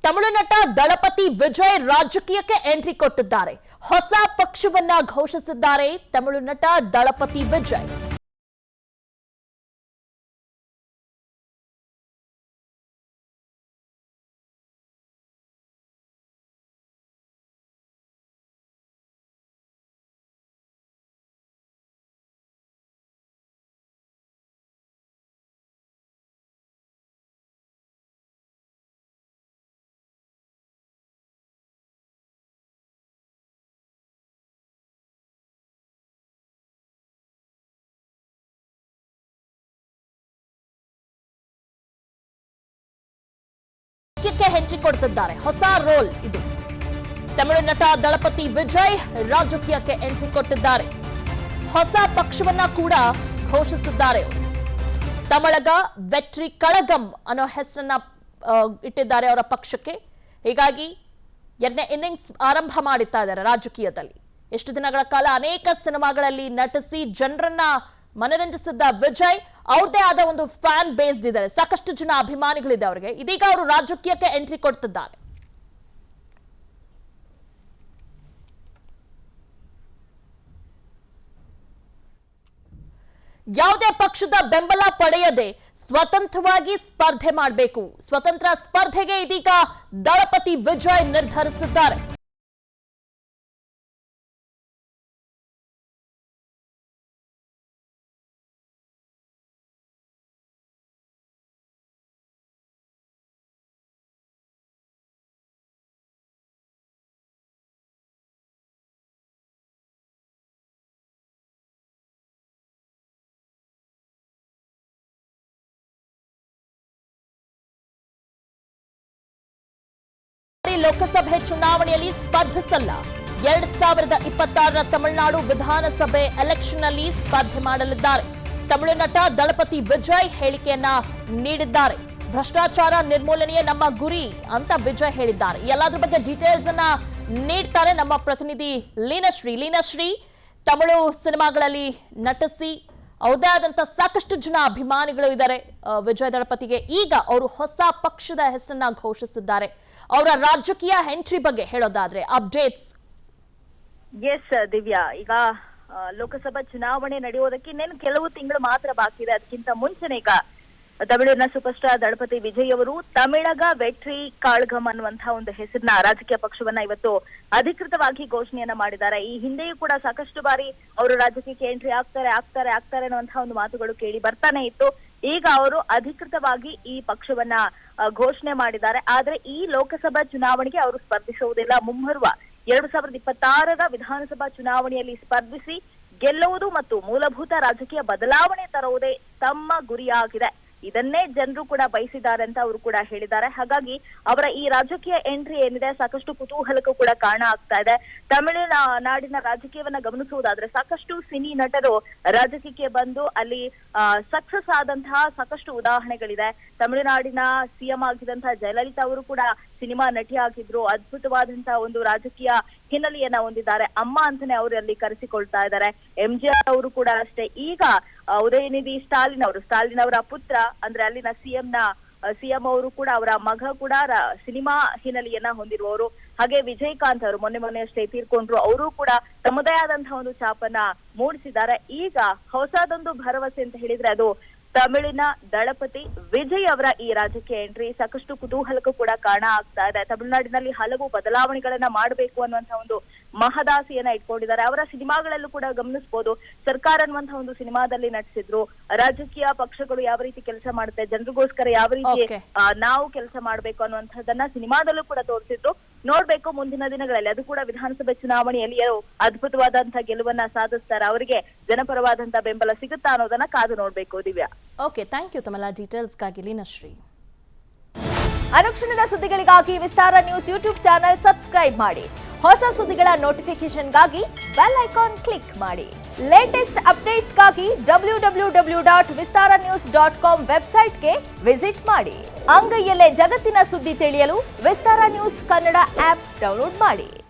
ತಮಿಳು ನಟ ದಳಪತಿ ವಿಜಯ್ ರಾಜಕೀಯಕ್ಕೆ ಎಂಟ್ರಿ ಕೊಟ್ಟಿದ್ದಾರೆ. ಹೊಸ ಪಕ್ಷವನ್ನ ಘೋಷಿಸಿದ್ದಾರೆ ತಮಿಳು ನಟ ದಳಪತಿ ವಿಜಯ್. ಎಂಟ್ರಿ ಕೊಡ್ತಿದ್ದಾರೆ. ಹೊಸ ರೋಲ್ ಇದು. ತಮಿಳು ನಟ ದಳಪತಿ ವಿಜಯ್ ರಾಜಕೀಯಕ್ಕೆ ಎಂಟ್ರಿ ಕೊಟ್ಟಿದ್ದಾರೆ. ಹೊಸ ಪಕ್ಷವನ್ನ ಕೂಡ ಘೋಷಿಸಿದ್ದಾರೆ. ತಮಿಳಗ ವೆಟ್ರಿ ಕಳಗಂ ಅನ್ನೋ ಹೆಸರನ್ನ ಇಟ್ಟಿದ್ದಾರೆ ಅವರ ಪಕ್ಷಕ್ಕೆ. ಹೀಗಾಗಿ ಎರಡನೇ ಇನ್ನಿಂಗ್ಸ್ ಆರಂಭ ಮಾಡುತ್ತಾ ಇದ್ದಾರೆ ರಾಜಕೀಯದಲ್ಲಿ. ಎಷ್ಟು ದಿನಗಳ ಕಾಲ ಅನೇಕ ಸಿನಿಮಾಗಳಲ್ಲಿ ನಟಿಸಿ ಜನರನ್ನ ಮನರಂಜಿಸಿದ್ದ ವಿಜಯ್ ಅವ್ರದೇ ಆದ ಒಂದು ಫ್ಯಾನ್ ಬೇಸ್ಡ್ ಇದ್ದಾರೆ. ಸಾಕಷ್ಟು ಜನ ಅಭಿಮಾನಿಗಳಿದೆ ಅವರಿಗೆ. ಇದೀಗ ಅವರು ರಾಜಕೀಯಕ್ಕೆ ಎಂಟ್ರಿ ಕೊಡ್ತಿದ್ದಾರೆ. ಯಾವುದೇ ಪಕ್ಷದ ಬೆಂಬಲ ಪಡೆಯದೆ ಸ್ವತಂತ್ರವಾಗಿ ಸ್ಪರ್ಧೆ ಮಾಡಬೇಕು. ಸ್ವತಂತ್ರ ಸ್ಪರ್ಧೆಗೆ ಇದೀಗ ದಳಪತಿ ವಿಜಯ್ ನಿರ್ಧರಿಸಿದ್ದಾರೆ. ಲೋಕಸಭೆ ಚುನಾವಣೆಯಲ್ಲಿ ಸ್ಪರ್ಧಿಸಲ್ಲ. 2026ರ ತಮಿಳುನಾಡು ವಿಧಾನಸಭೆ ಎಲೆಕ್ಷನ್ ನಲ್ಲಿ ಸ್ಪರ್ಧೆ ಮಾಡಲಿದ್ದಾರೆ. ತಮಿಳು ನಟ ದಳಪತಿ ವಿಜಯ್ ಹೇಳಿಕೆಯನ್ನ ನೀಡಿದ್ದಾರೆ. ಭ್ರಷ್ಟಾಚಾರ ನಿರ್ಮೂಲನೆಯೇ ನಮ್ಮ ಗುರಿ ಅಂತ ವಿಜಯ್ ಹೇಳಿದ್ದಾರೆ. ಎಲ್ಲಾದ್ರ ಬಗ್ಗೆ ಡೀಟೇಲ್ಸ್ ಅನ್ನ ನೀಡ್ತಾರೆ ನಮ್ಮ ಪ್ರತಿನಿಧಿ ಲೀನಶ್ರೀ. ತಮಿಳು ಸಿನಿಮಾಗಳಲ್ಲಿ ನಟಿಸಿ ಅವ್ರದೇ ಆದಂತ ಸಾಕಷ್ಟು ಜನ ಅಭಿಮಾನಿಗಳು ಇದ್ದಾರೆ ವಿಜಯ್ ದಳಪತಿಗೆ. ಈಗ ಅವರು ಹೊಸ ಪಕ್ಷದ ಹೆಸರನ್ನ ಘೋಷಿಸಿದ್ದಾರೆ. ಅವರ ರಾಜಕೀಯ ಎಂಟ್ರಿ ಬಗ್ಗೆ ಹೇಳೋದಾದ್ರೆ ಅಪ್ಡೇಟ್ಸ್. ಎಸ್ ದಿವ್ಯಾ, ಈಗ ಲೋಕಸಭಾ ಚುನಾವಣೆ ನಡೆಯೋದಕ್ಕೆ ಇನ್ನೇನು ಕೆಲವು ತಿಂಗಳು ಮಾತ್ರ ಬಾಕಿ ಇದೆ. ಅದಕ್ಕಿಂತ ಮುಂಚೆನೆ ಈಗ ತಮಿಳಿನ ಸೂಪರ್ ಸ್ಟಾರ್ ದಳಪತಿ ವಿಜಯ್ ಅವರು ತಮಿಳಗ ವೆಟ್ರಿ ಕಾಳಗಂ ಅನ್ನುವಂತಹ ಒಂದು ಹೆಸರಿನ ರಾಜಕೀಯ ಪಕ್ಷವನ್ನ ಇವತ್ತು ಅಧಿಕೃತವಾಗಿ ಘೋಷಣೆಯನ್ನ ಮಾಡಿದ್ದಾರೆ. ಈ ಹಿಂದೆಯೂ ಕೂಡ ಸಾಕಷ್ಟು ಬಾರಿ ಅವರು ರಾಜಕೀಯಕ್ಕೆ ಎಂಟ್ರಿ ಆಗ್ತಾರೆ ಅನ್ನುವಂತಹ ಒಂದು ಮಾತುಗಳು ಕೇಳಿ ಬರ್ತಾನೆ ಇತ್ತು. ಈಗ ಅವರು ಅಧಿಕೃತವಾಗಿ ಈ ಪಕ್ಷವನ್ನ ಘೋಷಣೆ ಮಾಡಿದ್ದಾರೆ. ಆದ್ರೆ ಈ ಲೋಕಸಭಾ ಚುನಾವಣೆಗೆ ಅವರು ಸ್ಪರ್ಧಿಸುವುದಿಲ್ಲ. ಮುಂಬರುವ 2026ರ ವಿಧಾನಸಭಾ ಚುನಾವಣೆಯಲ್ಲಿ ಸ್ಪರ್ಧಿಸಿ ಗೆಲ್ಲುವುದು ಮತ್ತು ಮೂಲಭೂತ ರಾಜಕೀಯ ಬದಲಾವಣೆ ತರುವುದೇ ತಮ್ಮ ಗುರಿಯಾಗಿದೆ. ಇದನ್ನೇ ಜನರು ಕೂಡ ಬಯಸಿದ್ದಾರೆ ಅಂತ ಅವರು ಕೂಡ ಹೇಳಿದ್ದಾರೆ. ಹಾಗಾಗಿ ಅವರ ಈ ರಾಜಕೀಯ ಎಂಟ್ರಿ ಏನಿದೆ ಸಾಕಷ್ಟು ಕುತೂಹಲಕ್ಕೂ ಕೂಡ ಕಾರಣ ಆಗ್ತಾ ಇದೆ. ತಮಿಳುನಾಡಿನ ರಾಜಕೀಯವನ್ನ ಗಮನಿಸುವುದಾದ್ರೆ ಸಾಕಷ್ಟು ಸಿನಿ ನಟರು ರಾಜಕೀಯಕ್ಕೆ ಬಂದು ಅಲ್ಲಿ ಸಕ್ಸಸ್ ಆದಂತಹ ಸಾಕಷ್ಟು ಉದಾಹರಣೆಗಳಿದೆ. ತಮಿಳುನಾಡಿನ ಸಿಎಂ ಆಗಿದ್ದಂತಹ ಜಯಲಲಿತಾ ಅವರು ಕೂಡ ಸಿನಿಮಾ ನಟಿ ಆಗಿದ್ರು. ಅದ್ಭುತವಾದಂತಹ ಒಂದು ರಾಜಕೀಯ ಹಿನ್ನೆಲೆಯನ್ನ ಹೊಂದಿದ್ದಾರೆ. ಅಮ್ಮ ಅಂತಾನೆ ಅವರು ಅಲ್ಲಿ ಕರೆಸಿಕೊಳ್ತಾ ಇದ್ದಾರೆ. ಎಂಜಿಆರ್ ಅವರು ಕೂಡ ಅಷ್ಟೇ. ಈಗ ಉದಯನಿಧಿ ಸ್ಟಾಲಿನ್ ಅವರ ಪುತ್ರ ಅಂದ್ರೆ ಅಲ್ಲಿನ ಸಿಎಂ ಅವರು ಕೂಡ ಅವರ ಮಗ ಕೂಡ ಸಿನಿಮಾ ಹಿನ್ನೆಲೆಯನ್ನ ಹೊಂದಿರುವವರು. ಹಾಗೆ ವಿಜಯಕಾಂತ್ ಅವರು ಮೊನ್ನೆ ಅಷ್ಟೇ ತೀರ್ಕೊಂಡ್ರು. ಅವರು ಕೂಡ ತಮ್ಮದೇ ಆದಂತಹ ಒಂದು ಛಾಪನ್ನ ಮೂಡಿಸಿದ್ದಾರೆ. ಈಗ ಹೊಸದೊಂದು ಭರವಸೆ ಅಂತ ಹೇಳಿದ್ರೆ ಅದು ತಮಿಳಿನ ದಳಪತಿ ವಿಜಯ್ ಅವರ ಈ ರಾಜಕೀಯ ಎಂಟ್ರಿ ಸಾಕಷ್ಟು ಕುತೂಹಲಕ್ಕೂ ಕೂಡ ಕಾರಣ ಆಗ್ತಾ ಇದೆ. ತಮಿಳುನಾಡಿನಲ್ಲಿ ಹಲವು ಬದಲಾವಣೆಗಳನ್ನ ಮಾಡಬೇಕು ಅನ್ನುವಂತಹ ಒಂದು ಮಹದಾಸೆಯನ್ನ ಇಟ್ಕೊಂಡಿದ್ದಾರೆ. ಅವರ ಸಿನಿಮಾಗಳಲ್ಲೂ ಕೂಡ ಗಮನಿಸಬಹುದು. ಸರ್ಕಾರ ಅನ್ನುವಂತಹ ಒಂದು ಸಿನಿಮಾದಲ್ಲಿ ನಟಿಸಿದ್ರು. ರಾಜಕೀಯ ಪಕ್ಷಗಳು ಯಾವ ರೀತಿ ಕೆಲಸ ಮಾಡುತ್ತೆ, ಜನರಿಗೋಸ್ಕರ ಯಾವ ರೀತಿ ನಾವು ಕೆಲಸ ಮಾಡ್ಬೇಕು ಅನ್ನುವಂಥದ್ದನ್ನ ಸಿನಿಮಾದಲ್ಲೂ ಕೂಡ ತೋರಿಸಿದ್ರು. ನೋಡ್ಬೇಕು ಮುಂದಿನ ದಿನಗಳಲ್ಲಿ ಅದು ಕೂಡ ವಿಧಾನಸಭೆ ಚುನಾವಣೆಯಲ್ಲಿ ಅದ್ಭುತವಾದಂತಹ ಗೆಲುವನ್ನ ಸಾಧಿಸ್ತಾರೆ. ಅವರಿಗೆ ಜನಪರವಾದಂತಹ ಬೆಂಬಲ ಸಿಗುತ್ತಾ ಅನ್ನೋದನ್ನ ಕಾದು ನೋಡ್ಬೇಕು. ದಿವ್ಯಾ, ಓಕೆ, ಥ್ಯಾಂಕ್ ಯು ತಮ್ಮೆಲ್ಲ ಡೀಟೇಲ್ಸ್ಗಾಗಿ ಲೀನಶ್ರೀ. ಅನುಕ್ಷಣದ ಸುದ್ದಿಗಳಿಗಾಗಿ ವಿಸ್ತಾರ ನ್ಯೂಸ್ ಯೂಟ್ಯೂಬ್ ಚಾನೆಲ್ ಸಬ್ಸ್ಕ್ರೈಬ್ ಮಾಡಿ. ಹೊಸ ಸುದ್ದಿಗಳ ನೋಟಿಫಿಕೇಶನ್ಗಾಗಿ ಬೆಲ್ ಐಕಾನ್ ಕ್ಲಿಕ್ ಮಾಡಿ. ಲೇಟೆಸ್ಟ್ ಅಪ್ಡೇಟ್ಸ್ಗಾಗಿ www.vistaranews.com ವೆಬ್ಸೈಟ್ಗೆ ವಿಸಿಟ್ ಮಾಡಿ. ಅಂಗೈಯಲ್ಲೇ ಜಗತ್ತಿನ ಸುದ್ದಿ ತಿಳಿಯಲು ವಿಸ್ತಾರ ನ್ಯೂಸ್ ಕನ್ನಡ ಆಪ್ ಡೌನ್ಲೋಡ್ ಮಾಡಿ.